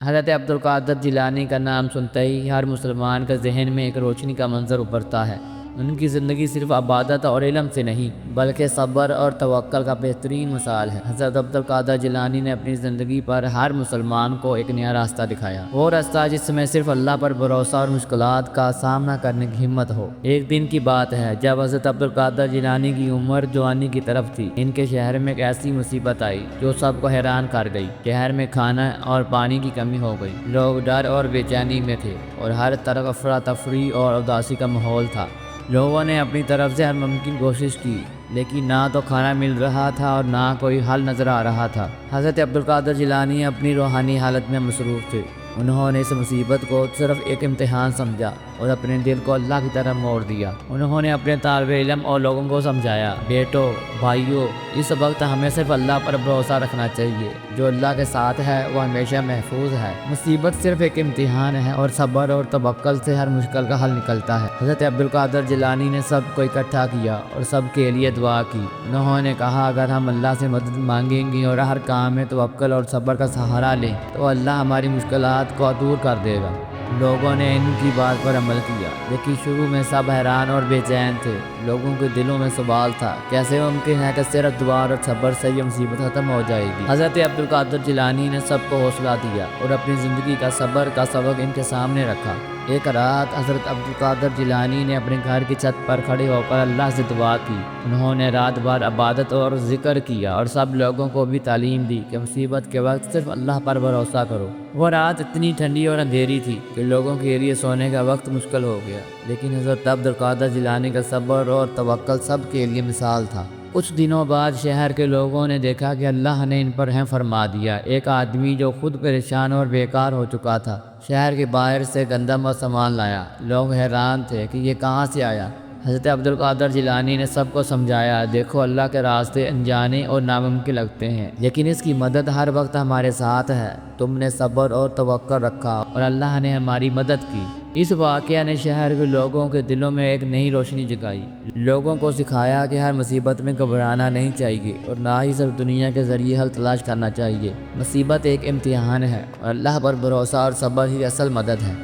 حضرت عبدالقادر جیلانی کا نام سنتے ہی ہر مسلمان کا ذہن میں ایک روشنی کا منظر ابھرتا ہے۔ ان کی زندگی صرف عبادت اور علم سے نہیں بلکہ صبر اور توکل کا بہترین مثال ہے۔ حضرت عبدالقادر جیلانی نے اپنی زندگی پر ہر مسلمان کو ایک نیا راستہ دکھایا، وہ راستہ جس میں صرف اللہ پر بھروسہ اور مشکلات کا سامنا کرنے کی ہمت ہو۔ ایک دن کی بات ہے جب حضرت عبدالقادر جیلانی کی عمر جوانی کی طرف تھی، ان کے شہر میں ایک ایسی مصیبت آئی جو سب کو حیران کر گئی۔ شہر میں کھانا اور پانی کی کمی ہو گئی، لوگ ڈر اور بے چینی میں تھے اور ہر طرف افراتفری اور اداسی کا ماحول تھا۔ لوگوں نے اپنی طرف سے ہر ممکن کوشش کی لیکن نہ تو کھانا مل رہا تھا اور نہ کوئی حل نظر آ رہا تھا۔ حضرت عبدالقادر جیلانی اپنی روحانی حالت میں مصروف تھے۔ انہوں نے اس مصیبت کو صرف ایک امتحان سمجھا اور اپنے دل کو اللہ کی طرف موڑ دیا۔ انہوں نے اپنے طالب علم اور لوگوں کو سمجھایا، بیٹو، بھائیو، اس وقت ہمیں صرف اللہ پر بھروسہ رکھنا چاہیے۔ جو اللہ کے ساتھ ہے وہ ہمیشہ محفوظ ہے۔ مصیبت صرف ایک امتحان ہے اور صبر اور توکل سے ہر مشکل کا حل نکلتا ہے۔ حضرت عبدالقادر جیلانی نے سب کو اکٹھا کیا اور سب کے لیے دعا کی۔ انہوں نے کہا، اگر ہم اللہ سے مدد مانگیں گے اور ہر کام میں توکل اور صبر کا سہارا لیں تو اللہ ہماری مشکلات کو دور کر دے گا۔ لوگوں نے ان کی بات پر عمل کیا لیکن شروع میں سب حیران اور بے چین تھے۔ لوگوں کے دلوں میں سوال تھا، کیسے ممکن ہے کہ صرف دعا اور صبر سے یہ مصیبت ختم ہو جائے گی؟ حضرت عبدالقادر جیلانی نے سب کو حوصلہ دیا اور اپنی زندگی کا صبر کا سبق ان کے سامنے رکھا۔ ایک رات حضرت عبدالقادر جیلانی نے اپنے گھر کی چھت پر کھڑے ہو کر اللہ سے دعا کی۔ انہوں نے رات بھر عبادت اور ذکر کیا اور سب لوگوں کو بھی تعلیم دی کہ مصیبت کے وقت صرف اللہ پر بھروسہ کرو۔ وہ رات اتنی ٹھنڈی اور اندھیری تھی کہ لوگوں کے لیے سونے کا وقت مشکل ہو گیا، لیکن حضرت عبدالقادر جیلانی کا صبر اور توکل سب کے لیے مثال تھا۔ کچھ دنوں بعد شہر کے لوگوں نے دیکھا کہ اللہ نے ان پر رحم فرما دیا۔ ایک آدمی جو خود پریشان اور بیکار ہو چکا تھا شہر کے باہر سے گندم اور سامان لایا۔ لوگ حیران تھے کہ یہ کہاں سے آیا۔ حضرت عبدالقادر جیلانی نے سب کو سمجھایا، دیکھو، اللہ کے راستے انجانے اور ناممکن لگتے ہیں لیکن اس کی مدد ہر وقت ہمارے ساتھ ہے۔ تم نے صبر اور توکل رکھا اور اللہ نے ہماری مدد کی۔ اس واقعہ نے شہر کے لوگوں کے دلوں میں ایک نئی روشنی جگائی۔ لوگوں کو سکھایا کہ ہر مصیبت میں گھبرانا نہیں چاہیے اور نہ ہی صرف دنیا کے ذریعے حل تلاش کرنا چاہیے۔ مصیبت ایک امتحان ہے اور اللہ پر بھروسہ اور صبر ہی اصل مدد ہے۔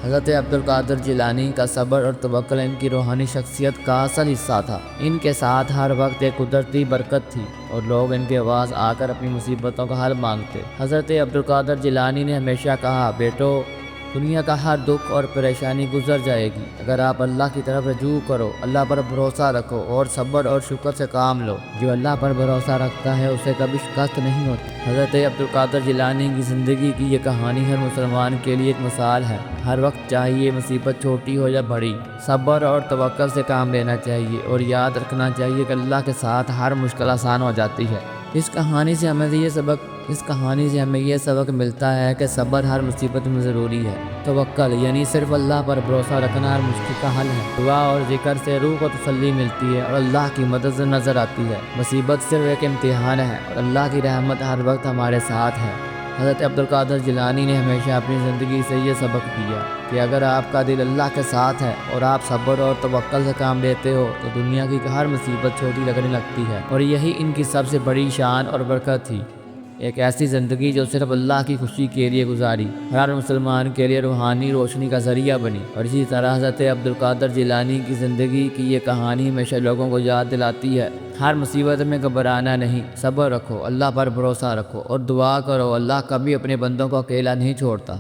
حضرت عبدالقادر جیلانی کا صبر اور توکل ان کی روحانی شخصیت کا اصل حصہ تھا۔ ان کے ساتھ ہر وقت ایک قدرتی برکت تھی اور لوگ ان کے پاس آ کر اپنی مصیبتوں کا حل مانگتے۔ حضرت عبدالقادر جیلانی نے ہمیشہ کہا، بیٹو، دنیا کا ہر دکھ اور پریشانی گزر جائے گی اگر آپ اللہ کی طرف رجوع کرو، اللہ پر بھروسہ رکھو اور صبر اور شکر سے کام لو۔ جو اللہ پر بھروسہ رکھتا ہے اسے کبھی شکست نہیں ہوتی۔ حضرت عبدالقادر جیلانی کی زندگی کی یہ کہانی ہر مسلمان کے لیے ایک مثال ہے۔ ہر وقت چاہیے مصیبت چھوٹی ہو یا بڑی، صبر اور توکل سے کام لینا چاہیے اور یاد رکھنا چاہیے کہ اللہ کے ساتھ ہر مشکل آسان ہو جاتی ہے۔ اس کہانی سے ہمیں یہ سبق ملتا ہے کہ صبر ہر مصیبت میں ضروری ہے۔ توکل یعنی صرف اللہ پر بھروسہ رکھنا ہر مشکل کا حل ہے۔ دعا اور ذکر سے روح کو تسلی ملتی ہے اور اللہ کی مدد نظر آتی ہے۔ مصیبت صرف ایک امتحان ہے اور اللہ کی رحمت ہر وقت ہمارے ساتھ ہے۔ حضرت عبدالقادر جیلانی نے ہمیشہ اپنی زندگی سے یہ سبق دیا کہ اگر آپ کا دل اللہ کے ساتھ ہے اور آپ صبر اور توکل سے کام لیتے ہو تو دنیا کی ہر مصیبت چھوٹی لگنے لگتی ہے، اور یہی ان کی سب سے بڑی شان اور برکت تھی۔ ایک ایسی زندگی جو صرف اللہ کی خوشی کے لیے گزاری، ہر مسلمان کے لیے روحانی روشنی کا ذریعہ بنی۔ اور اسی طرح حضرت عبدالقادر جیلانی کی زندگی کی یہ کہانی ہمیشہ لوگوں کو یاد دلاتی ہے، ہر مصیبت میں گھبرانا نہیں، صبر رکھو، اللہ پر بھروسہ رکھو اور دعا کرو، اللہ کبھی اپنے بندوں کو اکیلا نہیں چھوڑتا۔